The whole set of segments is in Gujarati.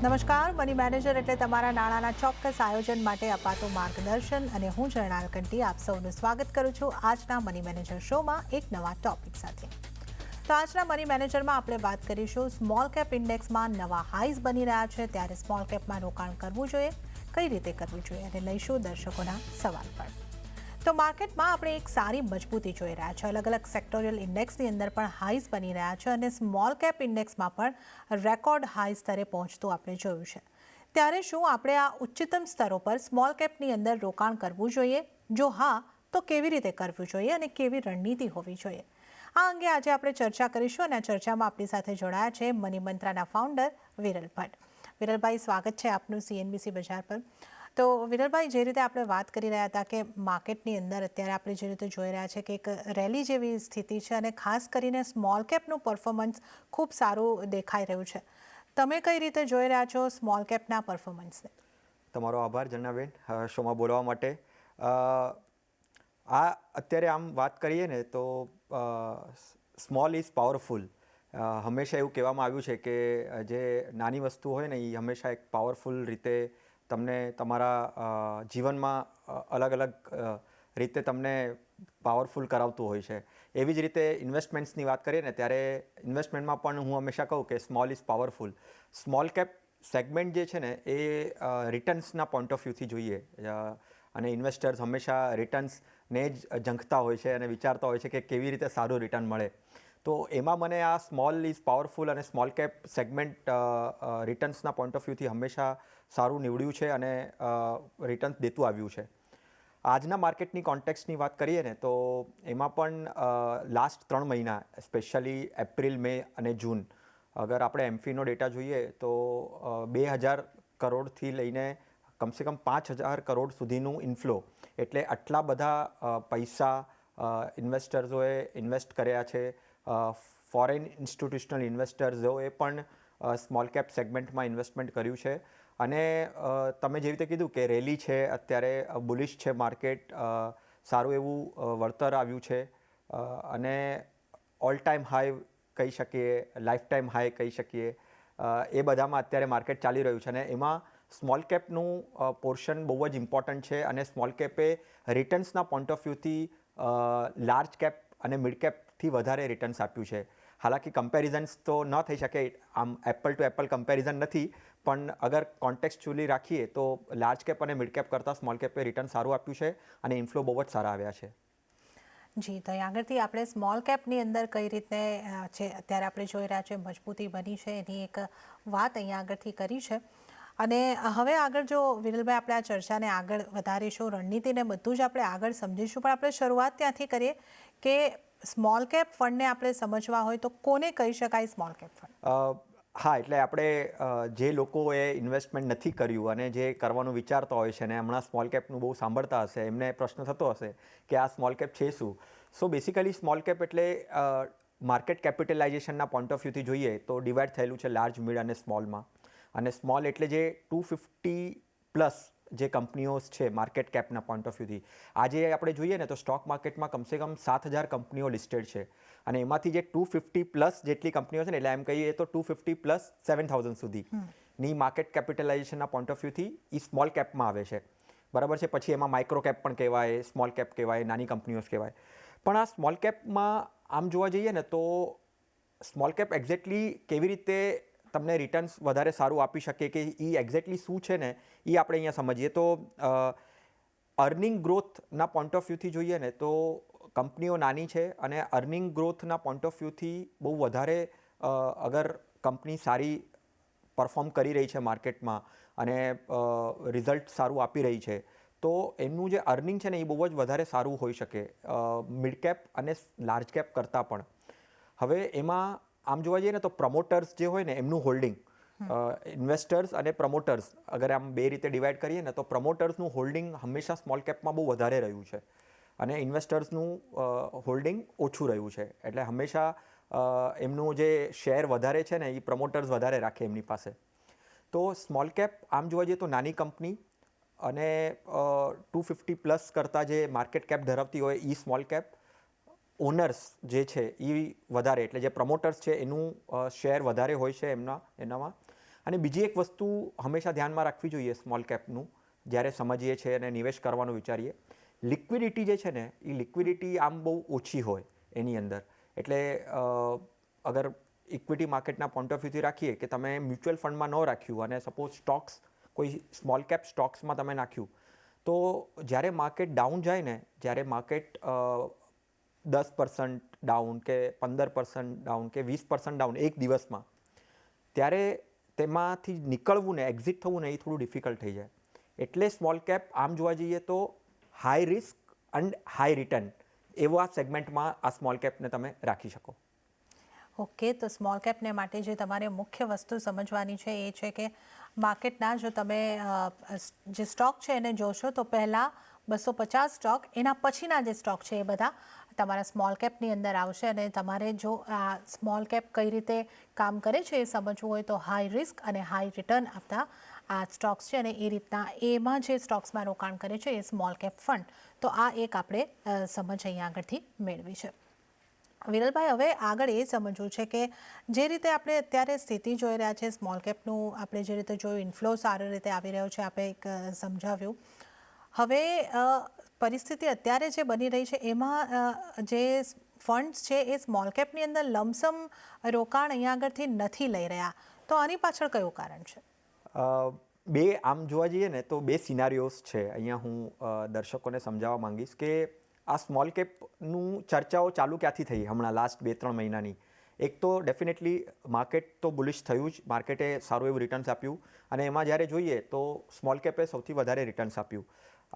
નમસ્કાર, મની મેનેજર એટલે તમારા નાણાંના ચોક્કસ આયોજન માટે અપાતું માર્ગદર્શન અને હું જર્નાલ કંટી આપ સૌનું સ્વાગત કરું છું આજના મની મેનેજર શોમાં એક નવા ટોપિક સાથે. તો આજના મની મેનેજરમાં આપણે વાત કરીશું સ્મોલ કેપ ઇન્ડેક્સમાં નવા હાઈઝ બની રહ્યા છે ત્યારે સ્મોલ કેપમાં રોકાણ કરવું જોઈએ, કઈ રીતે કરવું જોઈએ અને લઈશું દર્શકોના સવાલ પર. તો માર્કેટમાં આપણે એક સારી મજબૂતી જોઈ રહ્યા છે. અલગ અલગ સેક્ટોરિયલ ઇન્ડેક્સની અંદર પણ હાઈઝ બની રહ્યા છે અને સ્મોલ કેપ ઇન્ડેક્સમાં પણ રેકોર્ડ હાઈ સ્તરે પહોંચતું આપણે જોયું છે. ત્યારે શું આપણે આ ઉચ્ચતમ સ્તરો પર સ્મોલ કેપની અંદર રોકાણ કરવું જોઈએ? જો હા, તો કેવી રીતે કરવું જોઈએ અને કેવી રણનીતિ હોવી જોઈએ? આ અંગે આજે આપણે ચર્ચા કરીશું અને આ ચર્ચામાં આપણી સાથે જોડાયા છે મની મંત્રાના ફાઉન્ડર વિરલ ભટ્ટ. વિરલભાઈ, સ્વાગત છે આપનું CNBC બજાર પર. તો વિરલભાઈ, જે રીતે આપણે વાત કરી રહ્યા હતા કે માર્કેટની અંદર અત્યારે આપણે જે રીતે જોઈ રહ્યા છે કે એક રેલી જેવી સ્થિતિ છે અને ખાસ કરીને સ્મોલ કેપનું પરફોર્મન્સ ખૂબ સારું દેખાઈ રહ્યું છે. તમે કઈ રીતે જોઈ રહ્યા છો સ્મોલ કેપના પરફોર્મન્સને? તમારો આભાર જન્નાબેન શોમાં બોલવા માટે. આ અત્યારે આમ વાત કરીએ ને તો સ્મોલ ઇઝ પાવરફુલ. હંમેશા એવું કહેવામાં આવ્યું છે કે જે નાની વસ્તુ હોય ને એ હંમેશા એક પાવરફુલ રીતે તમને તમારા જીવનમાં અલગ અલગ રીતે તમને પાવરફુલ કરાવતું હોય છે. એવી જ રીતે ઇન્વેસ્ટમેન્ટ્સની વાત કરીએ ને ત્યારે ઇન્વેસ્ટમેન્ટમાં પણ હું હંમેશા કહું કે small is powerful. Small cap segment જે છે ને એ રિટર્ન્સના પોઈન્ટ ઓફ વ્યૂથી જોઈએ અને ઇન્વેસ્ટર્સ હંમેશા રિટર્ન્સને જ ઝંખતા હોય છે અને વિચારતા હોય છે કે કેવી રીતે સારું રિટર્ન મળે. તો એમાં મને આ સ્મોલ ઇઝ પાવરફુલ અને સ્મોલ કેપ સેગમેન્ટ રિટર્ન્સના પોઈન્ટ ઓફ વ્યૂથી હંમેશા સારું નીવડ્યું છે અને રિટર્ન્સ દેતું આવ્યું છે. આજના માર્કેટની કોન્ટેક્સ્ટની વાત કરીએ ને તો એમાં પણ લાસ્ટ 3 મહિના સ્પેશિયલી એપ્રિલ, મે અને જૂન અગર આપણે એમફીનો ડેટા જોઈએ તો 2,000 કરોડથી લઈને કમસે કમ 5,000 કરોડ સુધીનું ઇન્ફ્લો, એટલે આટલા બધા પૈસા ઇન્વેસ્ટર્સોએ ઇન્વેસ્ટ કર્યા છે. ફોરેન ઇન્સ્ટિટ્યુશનલ ઇન્વેસ્ટર્સોએ પણ સ્મોલ કેપ સેગમેન્ટમાં ઇન્વેસ્ટમેન્ટ કર્યું છે અને તમે જે રીતે કીધું કે રેલી છે, અત્યારે બુલિશ છે માર્કેટ, સારું એવું વળતર આવ્યું છે અને ઓલ ટાઈમ હાઈ કહી શકીએ, લાઈફ ટાઈમ હાઈ કહી શકીએ, એ બધામાં અત્યારે માર્કેટ ચાલી રહ્યું છે અને એમાં સ્મોલ કેપનું પોર્શન બહુ જ ઇમ્પોર્ટન્ટ છે અને સ્મોલ કેપે રિટર્ન્સના પોઈન્ટ ઓફ વ્યૂથી લાર્જ કેપ અને મિડ કેપથી વધારે રિટર્ન્સ આપ્યું છે. હાલાકી કમ્પેરિઝન્સ તો ન થઈ શકે, આમ એપલ ટુ એપલ કમ્પેરિઝન નથી, પણ અગર કોન્ટેક્સ્ચ્યુઅલી રાખીએ તો લાર્જ કેપ અને મિડ કેપ કરતાં સ્મોલ કેપે રિટર્ન સારું આપ્યું છે અને ઇન્ફ્લો બહુ જ સારા આવ્યા છે. જી, તો આગળથી આપણે સ્મોલ કેપની અંદર કઈ રીતે છે અત્યારે આપણે જોઈ રહ્યા છીએ મજબૂતી બની છે એની એક વાત અહીંયા આગળથી કરી છે. અને હવે આગળ જો વિરલભાઈ આપણે આ ચર્ચાને આગળ વધારીશું, રણનીતિને બધું જ આપણે આગળ સમજીશું, પણ આપણે શરૂઆત ત્યાંથી કરીએ કે સ્મોલ કેપ ફંડને આપણે સમજવા હોય તો કોને કહી શકાય સ્મોલ કેપ ફંડ? હા, એટલે આપણે જે લોકોએ ઇન્વેસ્ટમેન્ટ નથી કર્યું અને જે કરવાનું વિચારતા હોય છે અને હમણાં સ્મોલ કેપનું બહુ સાંભળતા હશે, એમને પ્રશ્ન થતો હશે કે આ સ્મોલ કેપ છે શું? સો બેસિકલી સ્મોલ કેપ એટલે માર્કેટ કેપિટલાઇઝેશનના પોઈન્ટ ઓફ વ્યૂથી જોઈએ તો ડિવાઈડ થયેલું છે લાર્જ, મિડ અને સ્મોલમાં. અને સ્મોલ એટલે જે 250 પ્લસ જે કંપનીઓ છે માર્કેટ કેપના પોઈન્ટ ઓફ વ્યૂથી. આજે આપણે જોઈએ ને તો સ્ટોક માર્કેટમાં કમસે કમ 7,000 કંપનીઓ લિસ્ટેડ છે અને એમાંથી જે 250 પ્લસ જેટલી કંપનીઓ છે ને, એટલે એમ કહીએ તો 250 પ્લસ 7,000 સુધીની માર્કેટ કેપિટલાઇઝેશનના પોઈન્ટ ઓફ વ્યૂથી એ સ્મોલ કેપમાં આવે છે. બરાબર છે. પછી એમાં માઇક્રો કેપ પણ કહેવાય, સ્મોલ કેપ કહેવાય, નાની કંપનીઓ કહેવાય. પણ આ સ્મોલ કેપમાં આમ જોવા જઈએ ને તો સ્મોલ કેપ એક્ઝેક્ટલી કેવી રીતે તમને રિટર્ન્સ વધારે સારું આપી શકે કે એ એક્ઝેક્ટલી શું છે ને એ આપણે અહીંયા સમજીએ તો અર્નિંગ ગ્રોથના પોઈન્ટ ઓફ વ્યૂથી જોઈએ ને તો કંપનીઓ નાની છે અને અર્નિંગ ગ્રોથના પોઈન્ટ ઓફ વ્યૂથી બહુ વધારે અગર કંપની સારી પરફોર્મ કરી રહી છે માર્કેટમાં અને રિઝલ્ટ સારું આપી રહી છે તો એમનું જે અર્નિંગ છે ને એ બહુ જ વધારે સારું હોઈ શકે મિડ કેપ અને લાર્જ કેપ કરતાં પણ. હવે એમાં આમ જોવા જઈએ ને તો પ્રમોટર્સ જે હોય ને એમનું હોલ્ડિંગ, ઇન્વેસ્ટર્સ અને પ્રમોટર્સ અગર આમ બે રીતે ડિવાઈડ કરીએ ને તો પ્રમોટર્સનું હોલ્ડિંગ હંમેશા સ્મોલ કેપમાં બહુ વધારે રહ્યું છે અને ઇન્વેસ્ટર્સનું હોલ્ડિંગ ઓછું રહ્યું છે. એટલે હંમેશા એમનું જે શેર વધારે છે ને એ પ્રમોટર્સ વધારે રાખે એમની પાસે. તો સ્મોલ કેપ આમ જોવા જઈએ તો નાની કંપની અને 250 પ્લસ કરતાં જે માર્કેટ કેપ ધરાવતી હોય એ સ્મોલ કેપ, ઓનર્સ જે છે એ વધારે, એટલે જે પ્રમોટર્સ છે એનું શેર વધારે હોય છે એનામાં અને બીજી એક વસ્તુ હંમેશા ધ્યાનમાં રાખવી જોઈએ સ્મોલ કેપનું જ્યારે સમજીએ છીએ અને નિવેશ કરવાનું વિચારીએ, લિક્વિડિટી જે છે ને એ લિક્વિડિટી આમ બહુ ઓછી હોય એની અંદર. એટલે અગર ઇક્વિટી માર્કેટના પોઈન્ટ ઓફ વ્યૂથી રાખીએ કે તમે મ્યુચ્યુઅલ ફંડમાં ન રાખ્યું અને સપોઝ સ્ટોક્સ કોઈ સ્મોલ કેપ સ્ટોક્સમાં તમે નાખ્યું, તો જ્યારે માર્કેટ ડાઉન જાય ને, જ્યારે માર્કેટ 10% ડાઉન કે 15% ડાઉન કે 20% ડાઉન એક દિવસમાં, ત્યારે તેમાંથી નીકળવું ને એક્ઝિટ થવું ને એ થોડું ડિફિકલ્ટ થઈ જાય. એટલે સ્મોલ કેપ આમ જોવા જઈએ તો high risk and high return એવા સેગમેન્ટમાં આ સ્મોલ કેપને તમે રાખી શકો. ઓકે, તો સ્મોલ કેપને માટે જે તમારે મુખ્ય વસ્તુ સમજવાની છે એ છે કે માર્કેટના જો તમે જે સ્ટોક છે એને જોશો તો પહેલાં 250 સ્ટોક, એના પછીના જે સ્ટોક છે એ બધા તમારા સ્મોલ કેપની અંદર આવશે. અને તમારે જો આ સ્મોલ કેપ કઈ રીતે કામ કરે છે એ સમજવું હોય તો હાઈ રિસ્ક અને હાઈ રિટર્ન આપતા આ સ્ટોક્સ છે અને એ રીતના એમાં જે સ્ટોક્સમાં રોકાણ કરે છે એ સ્મોલ કેપ ફંડ. તો આ એક આપણે સમજ અહીંયા આગળથી મેળવી છે. વિરલભાઈ, હવે આગળ એ સમજવું છે કે જે રીતે આપણે અત્યારે સ્થિતિ જોઈ રહ્યા છે સ્મોલ કેપનું, આપણે જે રીતે જોયું ઇન્ફ્લો સારી રીતે આવી રહ્યો છે, આપણે એક સમજાવ્યું. હવે પરિસ્થિતિ અત્યારે જે બની રહી છે એમાં જે ફંડ્સ છે એ સ્મોલ કેપની અંદર લમસમ રોકાણ અહીંયા આગળથી નથી લઈ રહ્યા, તો આની પાછળ કયું કારણ છે? બે આમ જોવા જઈએ ને તો બે સિનારીઓસ છે. અહીંયા હું દર્શકોને સમજાવવા માંગીશ કે આ સ્મોલ કેપનું ચર્ચાઓ ચાલુ ક્યાંથી થઈ હમણાં લાસ્ટ 2-3 મહિનાની. એક તો ડેફિનેટલી માર્કેટ તો બુલિશ થયું જ, માર્કેટે સારું એવું રિટર્ન્સ આપ્યું અને એમાં જ્યારે જોઈએ તો સ્મોલ કેપે સૌથી વધારે રિટર્ન્સ આપ્યું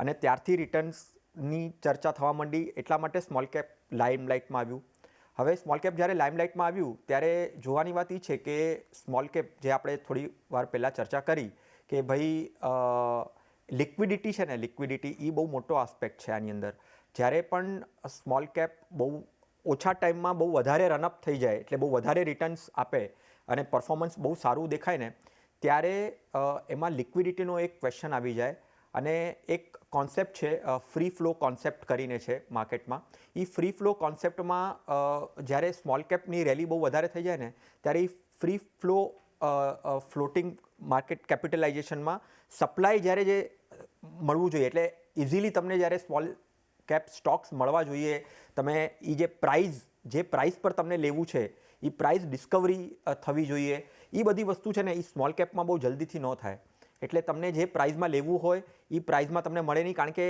અને ત્યારથી રિટર્ન્સની ચર્ચા થવા માંડી. એટલા માટે સ્મોલ કેપ લાઇમલાઇટમાં આવ્યું. હવે સ્મોલ કેપ જ્યારે લાઇમલાઇટમાં આવ્યું ત્યારે જોવાની વાત એ છે કે સ્મોલ કેપ જે આપણે થોડી વાર પહેલાં ચર્ચા કરી કે ભાઈ લિક્વિડિટી છે ને, લિક્વિડિટી એ બહુ મોટો આસ્પેક્ટ છે આની અંદર. જ્યારે પણ સ્મોલ કેપ બહુ ઓછા ટાઈમમાં બહુ વધારે રનઅપ થઈ જાય, એટલે બહુ વધારે રિટર્ન્સ આપે અને પરફોર્મન્સ બહુ સારું દેખાય ને, ત્યારે એમાં લિક્વિડિટીનો એક ક્વેશ્ચન આવી જાય. અને એક કોન્સેપ્ટ છે ફ્રી ફ્લો કોન્સેપ્ટ કરીને છે માર્કેટમાં. એ ફ્રી ફ્લો કોન્સેપ્ટમાં જ્યારે સ્મોલ કેપની રેલી બહુ વધારે થઈ જાય ને, ત્યારે એ ફ્રી ફ્લો ફ્લોટિંગ માર્કેટ કેપિટલાઇઝેશનમાં સપ્લાય જ્યારે જે મળવું જોઈએ, એટલે ઇઝીલી તમને જ્યારે સ્મોલ કેપ સ્ટોક્સ મળવા જોઈએ, તમે એ જે પ્રાઇસ પર તમને લેવું છે એ પ્રાઇસ ડિસ્કવરી થવી જોઈએ, એ બધી વસ્તુ છે ને એ સ્મોલ કેપમાં બહુ જલ્દીથી ન થાય. એટલે તમને જે પ્રાઇઝમાં લેવું હોય એ પ્રાઇઝમાં તમને મળે નહીં, કારણ કે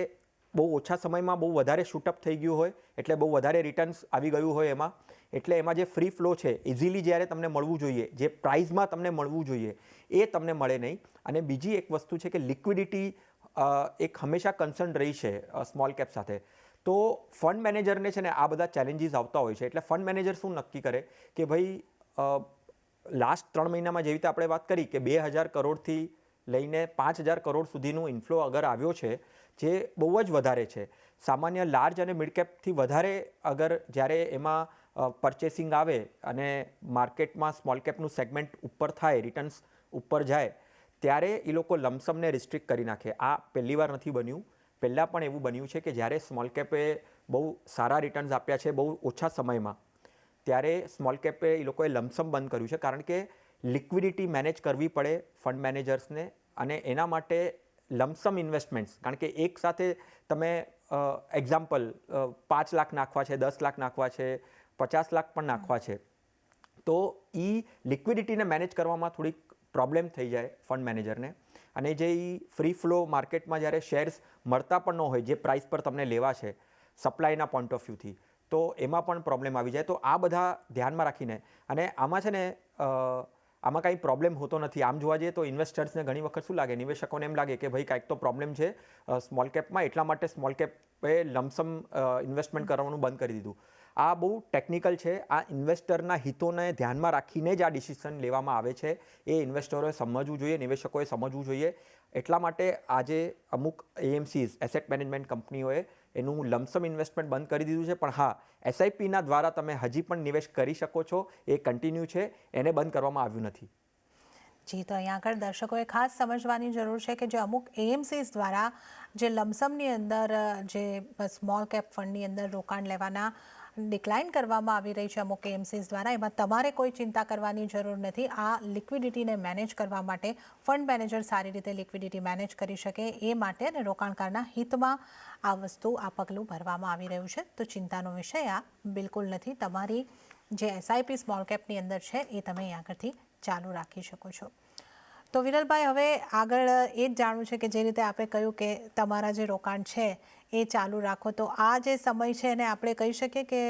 બહુ ઓછા સમયમાં બહુ વધારે શૂટઅપ થઈ ગયું હોય, એટલે બહુ વધારે રિટર્ન્સ આવી ગયું હોય એમાં. એટલે એમાં જે ફ્રી ફ્લો છે ઇઝીલી જ્યારે તમને મળવું જોઈએ, જે પ્રાઇઝમાં તમને મળવું જોઈએ એ તમને મળે નહીં. અને બીજી એક વસ્તુ છે કે લિક્વિડિટી એક હંમેશા કન્સર્ન રહી છે સ્મોલ કેપ સાથે. તો ફંડ મેનેજરને છે ને આ બધા ચેલેન્જીસ આવતા હોય છે. એટલે ફંડ મેનેજર શું નક્કી કરે કે ભાઈ લાસ્ટ 3 મહિનામાં જેવી રીતે આપણે વાત કરી કે 2000 કરોડથી લઈને 5000 કરોડ સુધીનું ઇન્ફ્લો અગર આવ્યો છે, જે બહુ જ વધારે છે. સામાન્ય લાર્જ અને મિડ કેપથી વધારે અગર જ્યારે એમાં પરચેસિંગ આવે અને માર્કેટમાં સ્મોલ કેપનું સેગમેન્ટ ઉપર થાય, રિટર્ન્સ ઉપર જાય, ત્યારે એ લોકો લમસમને રિસ્ટ્રિક્ટ કરી નાખે. આ પહેલી વાર નથી બન્યું. પહેલાં પણ એવું બન્યું છે કે જ્યારે સ્મોલ કેપે બહુ સારા રિટર્ન્સ આપ્યા છે બહુ ઓછા સમયમાં, ત્યારે સ્મોલ કેપે એ લોકોએ લમસમ બંધ કર્યું છે. કારણ કે લિક્વિડિટી મેનેજ કરવી પડે ફંડ મેનેજર્સને અને એના માટે લમસમ ઇન્વેસ્ટમેન્ટ્સ, કારણ કે એક સાથે તમે એક્ઝામ્પલ 5 લાખ નાખવા છે, 10 લાખ નાખવા છે, 50 લાખ પણ નાખવા છે, તો એ લિક્વિડિટીને મેનેજ કરવામાં થોડીક પ્રોબ્લેમ થઈ જાય ફંડ મેનેજરને. અને જે ફ્રી ફ્લો માર્કેટમાં જ્યારે શેર્સ મળતા પણ ન હોય જે પ્રાઇસ પર તમને લેવા છે સપ્લાયના પોઈન્ટ ઓફ વ્યૂથી, તો એમાં પણ પ્રોબ્લેમ આવી જાય. તો આ બધા ધ્યાનમાં રાખીને, અને આમાં છે ને આમાં કાંઈ પ્રોબ્લેમ હોતો નથી. આમ જોવા જઈએ તો ઇન્વેસ્ટર્સને ઘણી વખત શું લાગે, નિવેશકોને એમ લાગે કે ભાઈ કાંઈક તો પ્રોબ્લેમ છે સ્મોલ કેપમાં, એટલા માટે સ્મોલ કેપે લમસમ ઇન્વેસ્ટમેન્ટ કરવાનું બંધ કરી દીધું. આ બહુ ટેકનિકલ છે. આ ઇન્વેસ્ટરના હિતોને ધ્યાનમાં રાખીને જ આ ડિસિઝન લેવામાં આવે છે. એ ઇન્વેસ્ટરોએ સમજવું જોઈએ, નિવેશકોએ સમજવું જોઈએ. એટલા માટે આજે અમુક એએમસીઝ એસેટ મેનેજમેન્ટ કંપનીઓએ એનું લમસમ ઇન્વેસ્ટમેન્ટ બંધ કરી દીધું છે. પણ હા, એસઆઈપીના દ્વારા તમે હજી પણ નિવેશ કરી શકો છો, એ કન્ટિન્યુ છે, એને બંધ કરવામાં આવ્યું નથી. જી, તો અહીંયા આગળ દર્શકોએ ખાસ સમજવાની જરૂર છે કે જે અમુક એએમસીઝ દ્વારા જે લમસમની અંદર જે સ્મોલ કેપ ફંડની અંદર રોકાણ લેવાના ડિક્લાઇન કરવામાં આવી રહી છે અમુક એએમસીઝ દ્વારા, એમાં તમારે કોઈ ચિંતા કરવાની જરૂર નથી. આ લિક્વિડિટીને મેનેજ કરવા માટે ફંડ મેનેજર સારી રીતે લિક્વિડિટી મેનેજ કરી શકે એ માટે અને રોકાણકારના હિતમાં આ વસ્તુ, આ પગલું ભરવામાં આવી રહ્યું છે. તો ચિંતાનો વિષય આ બિલકુલ નથી. તમારી જે એસઆઈપી સ્મોલ કેપની અંદર છે એ તમે અહીં આગળથી ચાલુ રાખી શકો છો. તો વિરલભાઈ, હવે આગળ એ જ જાણવું છે કે જે રીતે આપણે કહ્યું કે તમારા જે રોકાણ છે એ ચાલુ રાખો, તો આ જે સમય છે એને આપણે કહી શકીએ કે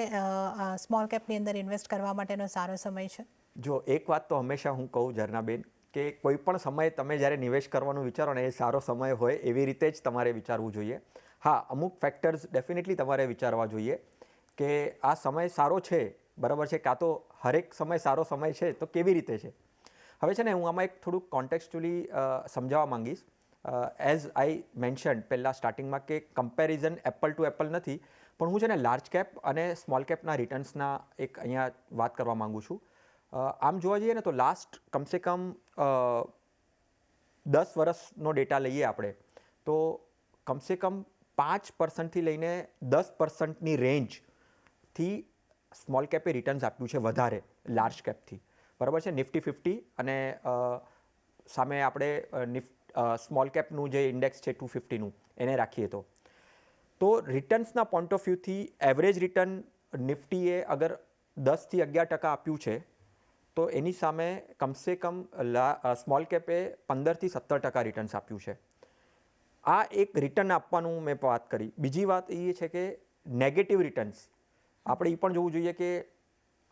સ્મોલ કેપની અંદર ઇન્વેસ્ટ કરવા માટેનો સારો સમય છે? જો એક વાત તો હંમેશા હું કહું ઝરનાબેન, કે કોઈ પણ સમયે તમે જ્યારે નિવેશ કરવાનું વિચારો ને એ સારો સમય હોય એવી રીતે જ તમારે વિચારવું જોઈએ. હા, અમુક ફેક્ટર્સ ડેફિનેટલી તમારે વિચારવા જોઈએ કે આ સમય સારો છે, બરાબર છે, કાં તો હરેક સમય સારો સમય છે તો કેવી રીતે છે. હવે છે ને, હું આમાં એક થોડુંક કોન્ટેક્સ્ચ્યુઅલી સમજાવવા માંગીશ. એઝ આઈ મેન્શન પહેલાં સ્ટાર્ટિંગમાં કે કમ્પેરિઝન એપલ ટુ એપલ નથી, પણ હું છે ને લાર્જ કેપ અને સ્મોલ કેપના રિટર્ન્સના એક અહીંયા વાત કરવા માગું છું. આમ જોવા જઈએ ને તો લાસ્ટ કમસે કમ 10 વર્ષનો ડેટા લઈએ આપણે તો કમસે કમ 5% લઈને 10%ની રેન્જથી સ્મોલ કેપે રિટર્ન્સ આપ્યું છે વધારે લાર્જ કેપથી, બરાબર છે. નિફ્ટી 50 અને સામે આપણે સ્મોલ કેપનું જે ઇન્ડેક્સ છે 250નું એને રાખીએ તો રિટર્ન્સના પોઈન્ટ ઓફ વ્યૂથી એવરેજ રિટર્ન નિફ્ટીએ અગર 10થી 11% આપ્યું છે તો એની સામે કમસે કમ સ્મોલ કેપે 15થી 17% રિટર્ન્સ આપ્યું છે. આ એક રિટર્ન આપવાનું મેં વાત કરી. બીજી વાત એ છે કે નેગેટિવ રિટર્ન્સ આપણે એ પણ જોવું જોઈએ કે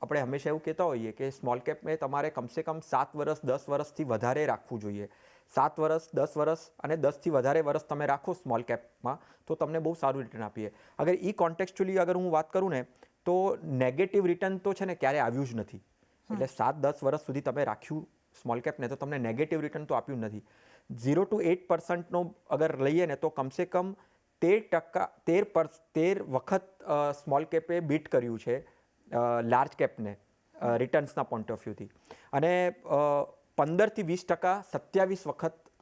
આપણે હંમેશા એવું કહેતા હોઈએ કે સ્મોલ કેપને તમારે કમસે કમ 7 વર્ષ 10 વર્ષથી વધારે રાખવું જોઈએ. 7 વર્ષ 10 વર્ષ અને 10થી વધારે વર્ષ તમે રાખો સ્મોલ કેપમાં તો તમને બહુ સારું રિટર્ન આપીએ. અગર એ કોન્ટેક્સ્ચ્યુઅલી અગર હું વાત કરું ને તો નેગેટિવ રિટર્ન તો છે ને ક્યારે આવ્યું જ નથી. એટલે 7-10 વર્ષ સુધી તમે રાખ્યું સ્મોલ કેપને તો તમને નેગેટિવ રિટર્ન તો આપ્યું નથી. 0 to 8%નો અગર લઈએ ને તો કમસે કમ 13 વખત સ્મોલ કેપે બીટ કર્યું છે લાર્જ કેપને રિટર્ન્સના પોઈન્ટ ઓફ વ્યૂથી, અને 15થી 20%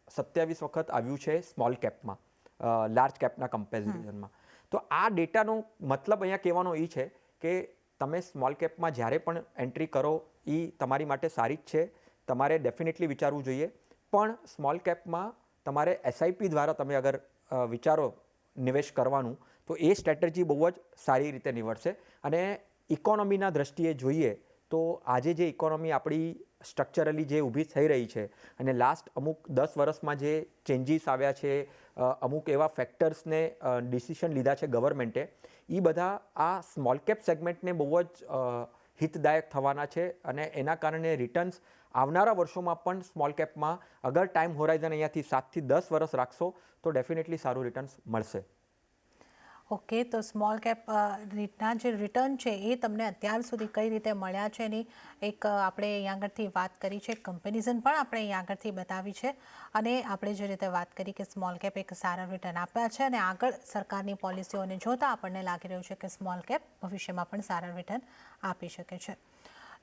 27 વખત આવ્યું છે સ્મોલ કેપમાં લાર્જ કેપના કમ્પેરિઝનમાં. તો આ ડેટાનો મતલબ અહીંયા કહેવાનો એ છે કે તમે સ્મોલ કેપમાં જ્યારે પણ એન્ટ્રી કરો એ તમારી માટે સારી જ છે, તમારે ડેફિનેટલી વિચારવું જોઈએ. પણ સ્મોલ કેપમાં તમારે એસઆઈપી દ્વારા તમે અગર વિચારો નિવેશ કરવાનું તો એ સ્ટ્રેટેજી બહુ જ સારી રીતે નીવડશે. અને ઇકોનોમીના દ્રષ્ટિએ જોઈએ તો આજે જે ઇકોનોમી આપણી સ્ટ્રક્ચરલી જે ઊભી થઈ રહી છે અને લાસ્ટ અમુક 10 વર્ષમાં જે ચેન્જીસ આવ્યા છે, અમુક એવા ફેક્ટર્સને ડિસિશન લીધા છે ગવર્મેન્ટે, એ બધા આ સ્મોલ કેપ સેગમેન્ટને બહુ જ હિતદાયક થવાના છે. અને એના કારણે રિટર્ન્સ આવનારા વર્ષોમાં પણ સ્મોલ કેપમાં અગર ટાઈમ હોરાઇઝન અહીંયાથી 7થી 10 વર્ષ રાખશો તો ડેફિનેટલી સારું રિટર્ન્સ મળશે. ઓકે, તો સ્મોલ કેપના જે રિટર્ન છે એ તમને અત્યાર સુધી કઈ રીતે મળ્યા છે એની એક આપણે અહીં આગળથી વાત કરી છે, કમ્પેરિઝન પણ આપણે અહીં આગળથી બતાવી છે. અને આપણે જે રીતે વાત કરી કે સ્મોલ કેપ એક સારા રિટર્ન આપ્યા છે અને આગળ સરકારની પોલિસીઓને જોતાં આપણને લાગી રહ્યું છે કે સ્મોલ કેપ ભવિષ્યમાં પણ સારા રિટર્ન આપી શકે છે.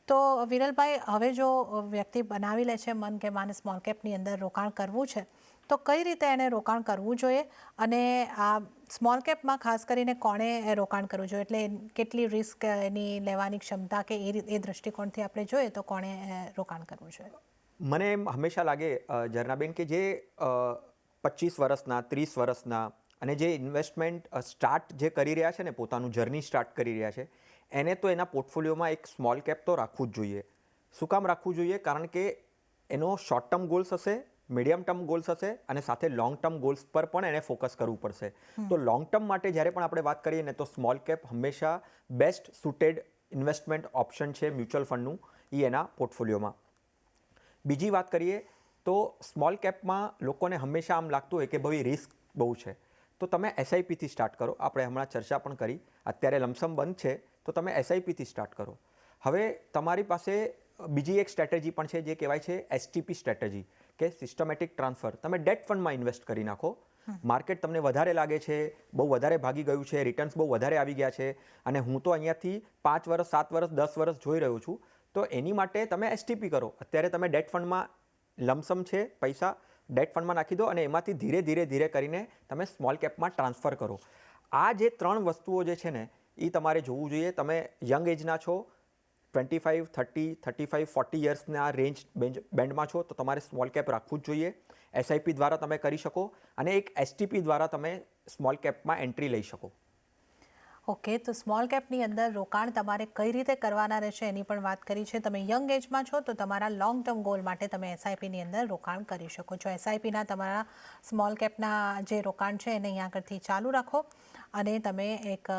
તો વિરલભાઈ, હવે જો વ્યક્તિ બનાવી લે છે મન કે માને સ્મોલ કેપની અંદર રોકાણ કરવું છે તો કઈ રીતે એને રોકાણ કરવું જોઈએ અને આ સ્મોલ કેપમાં ખાસ કરીને કોણે રોકાણ કરવું જોઈએ, એટલે કેટલી રિસ્ક એની લેવાની ક્ષમતા કે એ દૃષ્ટિકોણથી આપણે જોઈએ તો કોણે રોકાણ કરવું જોઈએ? મને એમ હંમેશા લાગે ઝરનાબેન કે જે 25 વર્ષના 30 વર્ષના અને જે ઇન્વેસ્ટમેન્ટ સ્ટાર્ટ જે કરી રહ્યા છે ને, પોતાનું જર્ની સ્ટાર્ટ કરી રહ્યા છે, એને તો એના પોર્ટફોલિયોમાં એક સ્મોલ કેપ તો રાખવું જ જોઈએ. શું કામ રાખવું જોઈએ? કારણ કે એનો શોર્ટ ટર્મ ગોલ્સ હશે, મીડિયમ ટર્મ ગોલ્સ હશે અને સાથે લોંગ ટર્મ ગોલ્સ પર પણ એને ફોકસ કરવું પડશે. તો લોંગ ટર્મ માટે જ્યારે પણ આપણે વાત કરીએ ને તો સ્મોલ કેપ હંમેશા બેસ્ટ સુટેડ ઇન્વેસ્ટમેન્ટ ઓપ્શન છે મ્યુચ્યુઅલ ફંડનું, એ એના પોર્ટફોલિયોમાં. બીજી વાત કરીએ તો સ્મોલ કેપમાં લોકોને હંમેશા આમ લાગતું હોય કે ભાઈ રિસ્ક બહુ છે, તો તમે એસઆઈપીથી સ્ટાર્ટ કરો. આપણે હમણાં ચર્ચા પણ કરી, અત્યારે લમસમ બંધ છે તો તમે એસઆઈપીથી સ્ટાર્ટ કરો. હવે તમારી પાસે બીજી એક સ્ટ્રેટેજી પણ છે જે કહેવાય છે એસટીપી સ્ટ્રેટેજી, કે સિસ્ટમેટિક ટ્રાન્સફર. તમે ડેટ ફંડમાં ઇન્વેસ્ટ કરી નાખો. માર્કેટ તમને વધારે લાગે છે, બહુ વધારે ભાગી ગયું છે, રિટર્ન્સ બહુ વધારે આવી ગયા છે અને હું તો અહીંયાથી 5 વર્ષ 7 વર્ષ 10 વર્ષ જોઈ રહ્યો છું, તો એની માટે તમે એસટીપી કરો. અત્યારે તમે ડેટ ફંડમાં લમસમ છે પૈસા ડેટ ફંડમાં નાખી દો અને એમાંથી ધીરે ધીરે કરીને તમે સ્મોલ કેપમાં ટ્રાન્સફર કરો. આ જે 3 વસ્તુઓ જે છે ને એ તમારે જોવું જોઈએ. તમે યંગ એજના છો, 25, 30, 35, 40 યર્સના રેન્જ બેન્ડમાં છો તો તમારે સ્મોલ કેપ રાખવું જ જોઈએ. એસઆઈપી દ્વારા તમે કરી શકો અને એક એસટીપી દ્વારા તમે સ્મોલ કેપમાં એન્ટ્રી લઈ શકો. ઓકે, તો સ્મોલ કેપની અંદર રોકાણ તમારે કઈ રીતે કરવાના રહેશે એની પણ વાત કરી છે. તમે યંગ એજમાં છો તો તમારા લોંગ ટર્મ ગોલ માટે તમે એસઆઈપીની અંદર રોકાણ કરી શકો છો. એસઆઈપીના તમારા સ્મોલ કેપના જે રોકાણ છે એને અહીંયા આગળથી ચાલુ રાખો અને તમે એક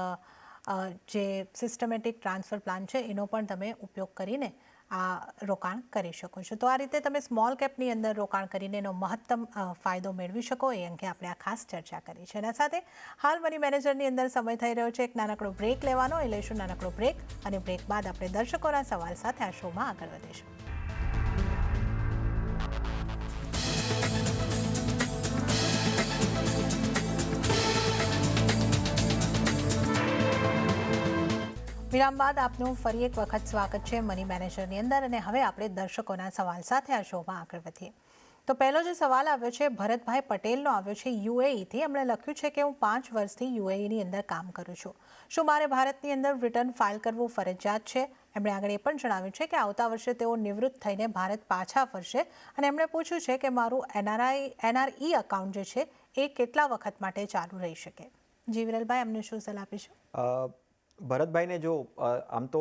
જે સિસ્ટમેટિક ટ્રાન્સફર પ્લાન છે એનો પણ તમે ઉપયોગ કરીને આ રોકાણ કરી શકો છો. તો આ રીતે તમે સ્મોલ કેપની અંદર રોકાણ કરીને એનો મહત્તમ ફાયદો મેળવી શકો એ અંગે આપણે આ ખાસ ચર્ચા કરી છે. એના સાથે હાલ મની મેનેજરની અંદર સમય થઈ રહ્યો છે એક નાનકડો બ્રેક લેવાનો. એ લઈશું નાનકડો બ્રેક અને બ્રેક બાદ આપણે દર્શકોના સવાલ સાથે આ શોમાં આગળ વધીશું. વિરામ બાદ આપનું ફરી એક વખત સ્વાગત છે મની મેનેજરની અંદર અને હવે આપણે દર્શકોના સવાલ સાથે આ શોમાં આગળ વધીએ. તો પહેલો જે સવાલ આવ્યો છે ભરતભાઈ પટેલનો આવ્યો છે યુએઈથી. એમણે લખ્યું છે કે હું 5 વર્ષથી યુએઈની અંદર કામ કરું છું. શું મારે ભારતની અંદર રિટર્ન ફાઇલ કરવું ફરજિયાત છે? એમણે આગળ એ પણ જણાવ્યું છે કે આવતા વર્ષે તેઓ નિવૃત્ત થઈને ભારત પાછા ફરશે અને એમણે પૂછ્યું છે કે મારું એનઆરઈ અકાઉન્ટ જે છે એ કેટલા વખત માટે ચાલુ રહી શકે. જી વિરલભાઈ, અમને શું સલાહ આપીશું? ભરતભાઈને જો આમ તો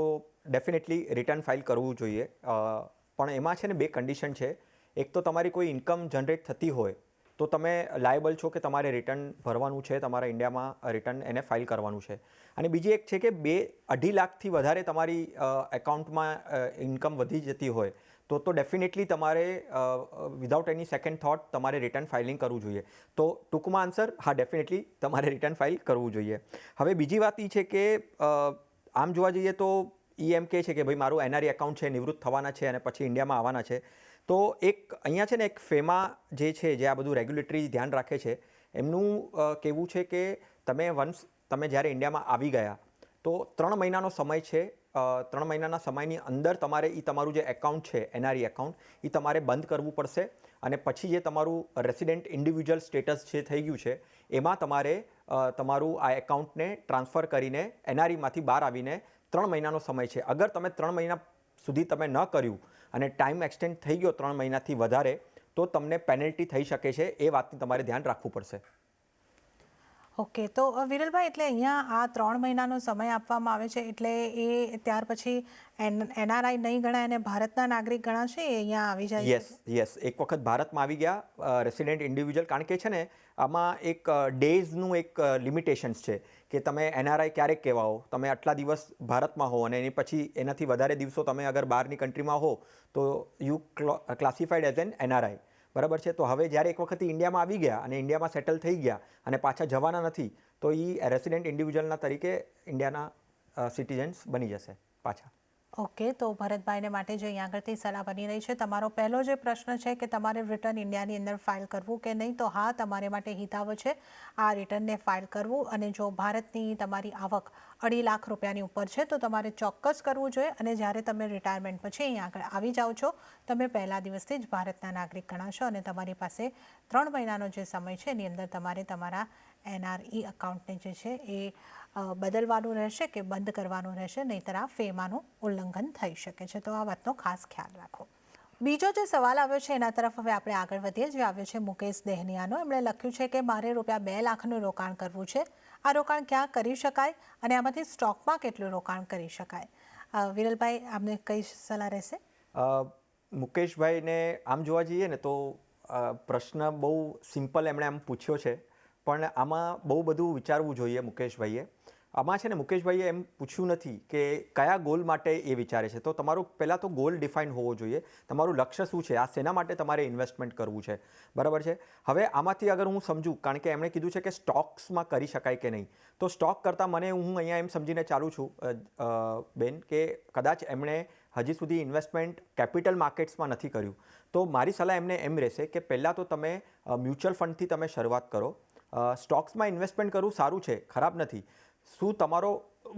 ડેફિનેટલી રિટર્ન ફાઇલ કરવું જોઈએ, પણ એમાં છે ને 2 કન્ડિશન છે. એક તો તમારી કોઈ ઇન્કમ જનરેટ થતી હોય તો તમે લાયેબલ છો કે તમારે રિટર્ન ભરવાનું છે, તમારા ઇન્ડિયામાં રિટર્ન એને ફાઇલ કરવાનું છે. અને બીજી એક છે કે 2-2.5 લાખથી વધારે તમારી એકાઉન્ટમાં ઇન્કમ વધી જતી હોય તો ડેફિનેટલી તમારે વિધાઉટ એની સેકન્ડ થોટ તમારે રિટર્ન ફાઇલિંગ કરવું જોઈએ. તો ટૂંકમાં આન્સર હા, ડેફિનેટલી તમારે રિટર્ન ફાઇલ કરવું જોઈએ. હવે બીજી વાત એ છે કે આમ જોવા જઈએ તો એમ કહે છે કે ભાઈ મારું એનઆરઈ એકાઉન્ટ છે, નિવૃત્ત થવાના છે અને પછી ઇન્ડિયામાં આવવાના છે. તો એક અહીંયા છે ને એક ફેમા જે છે જે આ બધું રેગ્યુલેટરી ધ્યાન રાખે છે એમનું કહેવું છે કે તમે જ્યારે ઇન્ડિયામાં આવી ગયા તો 3 મહિનાનો સમય છે. 3 મહિનાના સમયની અંદર તમારે તમારું જે એકાઉન્ટ છે એનઆરઈ એકાઉન્ટ એ તમારે બંધ કરવું પડશે અને પછી જે તમારું રેસિડેન્ટ ઇન્ડિવિજ્યુઅલ સ્ટેટસ જે થઈ ગયું છે એમાં તમારે તમારું આ એકાઉન્ટને ટ્રાન્સફર કરીને એનઆરઈમાંથી બહાર આવીને 3 મહિનાનો સમય છે. અગર તમે 3 મહિના સુધી તમે ન કર્યું અને ટાઈમ એક્સટેન્ડ થઈ ગયો 3 મહિનાથી વધારે તો તમને પેનલ્ટી થઈ શકે છે. એ વાતનું તમારે ધ્યાન રાખવું પડશે. ઓકે, તો વિરલભાઈ એટલે અહીંયા આ 3 મહિનાનો સમય આપવામાં આવે છે એટલે એ ત્યાર પછી એનઆરઆઈ નહીં ગણાય અને ભારતના નાગરિક ગણાશે એ અહીંયા આવી જાય? યસ, એક વખત ભારતમાં આવી ગયા રેસિડેન્ટ ઇન્ડિવિજ્યુઅલ, કારણ કે છે ને આમાં એક ડેઝનું એક લિમિટેશન્સ છે કે તમે એનઆરઆઈ ક્યારેક કહેવાઓ, તમે આટલા દિવસ ભારતમાં હો અને એની પછી એનાથી વધારે દિવસો તમે અગર બહારની કન્ટ્રીમાં હો તો you classified as an NRI. બરાબર છે. તો હવે જ્યારે એક વખત ઇન્ડિયામાં આવી ગયા અને ઇન્ડિયામાં સેટલ થઈ ગયા અને પાછા જવાના નથી તો એ રેસિડેન્ટ ઇન્ડિવિજ્યુઅલના તરીકે ઇન્ડિયાના સિટીઝન્સ બની જશે પાછા. ઓકે, તો ભરતભાઈને માટે જે અહીંયા આગળથી સલાહ બની રહી છે, તમારો પહેલો જે પ્રશ્ન છે કે તમારે રિટર્ન ઇન્ડિયાની અંદર ફાઇલ કરવું કે નહીં, તો હા, તમારે માટે હિતાવ છે આ રિટર્નને ફાઇલ કરવું. અને જો ભારતની તમારી આવક 2.5 લાખ રૂપિયાની ઉપર છે તો તમારે ચોક્કસ કરવું જોઈએ. અને જ્યારે તમે રિટાયરમેન્ટ પછી અહીંયા આગળ આવી જાઓ છો તમે પહેલા દિવસથી જ ભારતના નાગરિક ગણાશો અને તમારી પાસે 3 મહિનાનો જે સમય છે એની અંદર તમારે તમારા એનઆરઈ અકાઉન્ટને જે છે એ બદલવાનું રહેશે કે બંધ કરવાનું રહેશે, નહીંતર આ ફેમાનું ઉલ્લંઘન થઈ શકે છે. તો આ વાતનો ખાસ ખ્યાલ રાખો. બીજો જે સવાલ આવ્યો છે એના તરફ હવે આપણે આગળ વધીએ. જે આવ્યો છે મુકેશ દેહનિયાનો. એમણે લખ્યું છે કે મારે ₹2 લાખનું રોકાણ કરવું છે. આ રોકાણ ક્યાં કરી શકાય અને આમાંથી સ્ટોકમાં કેટલું રોકાણ કરી શકાય? વિરલભાઈ, આપને કઈ સલાહ રહેશે? મુકેશભાઈને આમ જોવા જઈએ ને તો પ્રશ્ન બહુ સિમ્પલ એમણે આમ પૂછ્યો છે, પણ આમાં બહુ બધું વિચારવું જોઈએ મુકેશભાઈએ. આમાં છે ને મુકેશભાઈએ એમ પૂછ્યું નથી કે કયા ગોલ માટે એ વિચારે છે. તો તમારું પહેલાં તો ગોલ ડિફાઇન હોવો જોઈએ. તમારું લક્ષ્ય શું છે, આ શેના માટે તમારે ઇન્વેસ્ટમેન્ટ કરવું છે, બરાબર છે. હવે આમાંથી અગર હું સમજું, કારણ કે એમણે કીધું છે કે સ્ટોક્સમાં કરી શકાય કે નહીં, તો સ્ટોક કરતાં હું અહીંયા એમ સમજીને ચાલું છું બેન કે કદાચ એમણે હજી સુધી ઇન્વેસ્ટમેન્ટ કેપિટલ માર્કેટ્સમાં નથી કર્યું. તો મારી સલાહ એમને એમ રહેશે કે પહેલાં તો તમે મ્યુચ્યુઅલ ફંડથી તમે શરૂઆત કરો. સ્ટોક્સમાં ઇન્વેસ્ટમેન્ટ કરવું સારું છે, ખરાબ નથી. શું તમારો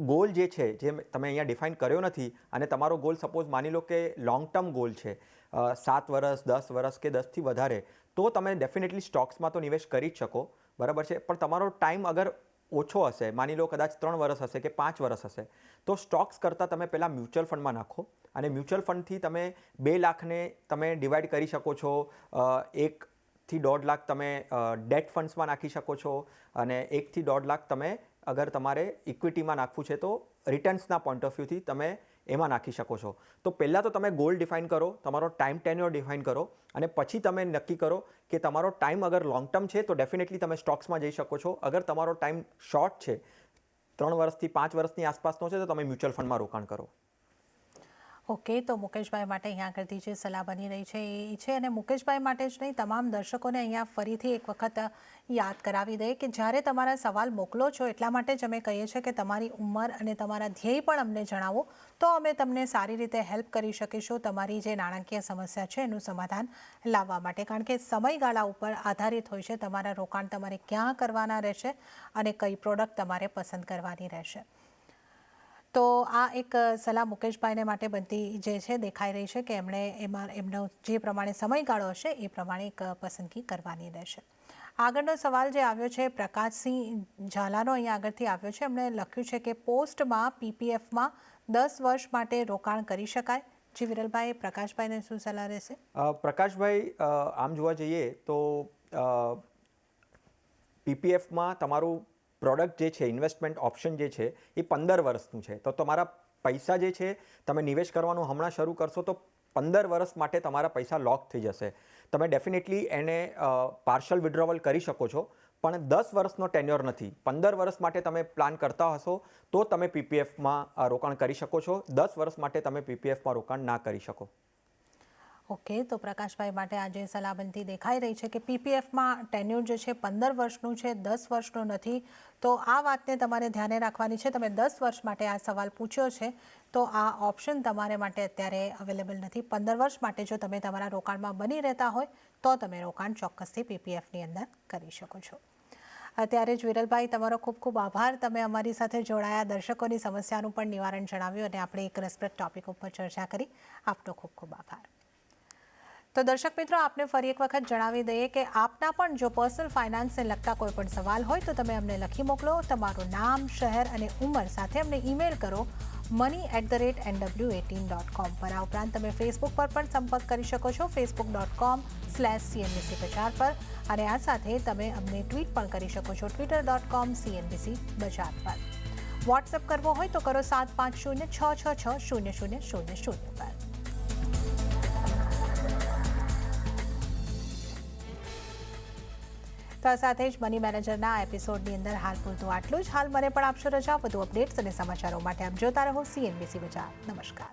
ગોલ જે છે જે તમે અહીંયા ડિફાઇન કર્યો નથી અને તમારો ગોલ સપોઝ માની લો કે લોંગ ટર્મ ગોલ છે 7 વર્ષ 10 વર્ષ કે 10થી વધારે, તો તમે ડેફિનેટલી સ્ટોક્સમાં તો નિવેશ કરી જ શકો, બરાબર છે. પણ તમારો ટાઈમ અગર ઓછો હશે, માની લો કદાચ 3 વર્ષ હશે કે 5 વર્ષ હશે, તો સ્ટોક્સ કરતાં તમે પહેલાં મ્યુચ્યુઅલ ફંડમાં નાખો અને મ્યુચ્યુઅલ ફંડથી તમે 2 લાખને તમે ડિવાઈડ કરી શકો છો. 1 થી 1.5 લાખ તમે ડેટ ફંડ્સમાં નાખી શકો છો અને 1 થી 1.5 લાખ તમે અગર તમારે ઇક્વિટીમાં નાખવું છે તો રિટર્ન્સના પોઈન્ટ ઓફ વ્યૂથી તમે એમાં નાખી શકો છો. તો પહેલાં તો તમે ગોલ ડિફાઇન કરો, તમારો ટાઈમ ટેન્યોર ડિફાઇન કરો અને પછી તમે નક્કી કરો કે તમારો ટાઈમ અગર લોંગ ટર્મ છે તો ડેફિનેટલી તમે સ્ટોક્સમાં જઈ શકો છો. અગર તમારો ટાઈમ શોર્ટ છે, 3 વર્ષથી 5 વર્ષની આસપાસનો છે, તો તમે મ્યુચ્યુઅલ ફંડમાં રોકાણ કરો. ઓકે, તો મુકેશભાઈ માટે અહીંયા આગળથી જે સલાહ બની રહી છે એ છે, અને મુકેશભાઈ માટે જ નહીં, તમામ દર્શકોને અહીંયા ફરીથી એક વખત યાદ કરાવી દઈએ કે જ્યારે તમારા સવાલ મોકલો છો એટલા માટે જ અમે કહીએ છીએ કે તમારી ઉંમર અને તમારા ધ્યેય પણ અમને જણાવો, તો અમે તમને સારી રીતે હેલ્પ કરી શકીશું તમારી જે નાણાકીય સમસ્યા છે એનું સમાધાન લાવવા માટે. કારણ કે સમયગાળા ઉપર આધારિત હોય છે તમારા રોકાણ તમારે ક્યાં કરવાના રહેશે અને કઈ પ્રોડક્ટ તમારે પસંદ કરવાની રહેશે. તો આ એક સલાહ મુકેશભાઈને માટે બનતી જે છે દેખાઈ રહી છે કે એમનો જે પ્રમાણે સમયગાળો હશે એ પ્રમાણે એક પસંદગી કરવાની રહેશે. આગળનો સવાલ જે આવ્યો છે પ્રકાશસિંહ ઝાલાનો અહીંયા આગળથી આવ્યો છે. એમણે લખ્યું છે કે પોસ્ટમાં પીપીએફમાં 10 વર્ષ માટે રોકાણ કરી શકાય. જી વિરલભાઈ, પ્રકાશભાઈને શું સલાહ રહેશે? પ્રકાશભાઈ, આમ જોવા જઈએ તો પીપીએફમાં તમારું પ્રોડક્ટ જે છે, ઇન્વેસ્ટમેન્ટ ઓપ્શન જે છે એ 15 વર્ષનું છે. તો તમારા પૈસા જે છે તમે નિવેશ કરવાનું હમણાં શરૂ કરશો તો 15 વર્ષ માટે તમારા પૈસા લોક થઈ જશે. તમે ડેફિનેટલી એને પાર્શલ વિડ્રોવલ કરી શકો છો, પણ 10 વર્ષનો ટેન્યોર નથી. 15 વર્ષ માટે તમે પ્લાન કરતા હશો તો તમે પીપીએફમાં રોકાણ કરી શકો છો. 10 વર્ષ માટે તમે પીપીએફમાં રોકાણ ના કરી શકો. ઓકે, તો પ્રકાશભાઈ માટે આજે સલાહ બનતી દેખાઈ રહી છે કે પીપીએફમાં ટેન્યુર જે છે 15 વર્ષનું છે, 10 વર્ષનું નથી. તો આ વાતને તમારે ધ્યાને રાખવાની છે. તમે 10 વર્ષ માટે આ સવાલ પૂછ્યો છે તો આ ઓપ્શન તમારે માટે અત્યારે અવેલેબલ નથી. 15 વર્ષ માટે જો તમે તમારા રોકાણમાં બની રહેતા હોય તો તમે રોકાણ ચોક્કસથી પીપીએફની અંદર કરી શકો છો. અત્યારે જ વિરલભાઈ, તમારો ખૂબ ખૂબ આભાર. તમે અમારી સાથે જોડાયા, દર્શકોની સમસ્યાનું પણ નિવારણ જણાવ્યું અને આપણે એક રસપ્રદ ટોપિક ઉપર ચર્ચા કરી. આપનો ખૂબ ખૂબ આભાર. તો દર્શક મિત્રો, આપને ફરી એક વખત જણાવી દઈએ કે આપના પણ જો પર્સનલ ફાઇનાન્સને લગતા કોઈ પણ સવાલ હોય તો તમે અમને લખી મોકલો. તમારું નામ, શહેર અને ઉંમર સાથે અમને ઈમેલ કરો money@nw18.com પર. આ ઉપરાંત તમે ફેસબુક પર પણ સંપર્ક કરી શકો છો, facebook.com/cnbc બજાર પર. અને આ સાથે તમે અમને ટ્વીટ પણ કરી શકો છો, twitter.com/cnbc બજાર પર. વોટ્સએપ કરવો હોય તો કરો 7506660000 પર. તો આ સાથે જ મની મેનેજરના એપિસોડની અંદર હાલ પૂરતું આટલું જ. હાલ મને પણ આપશો રજા. વધુ અપડેટ્સ અને સમાચારો માટે આપ જોતા રહો CNBC બજાર. નમસ્કાર.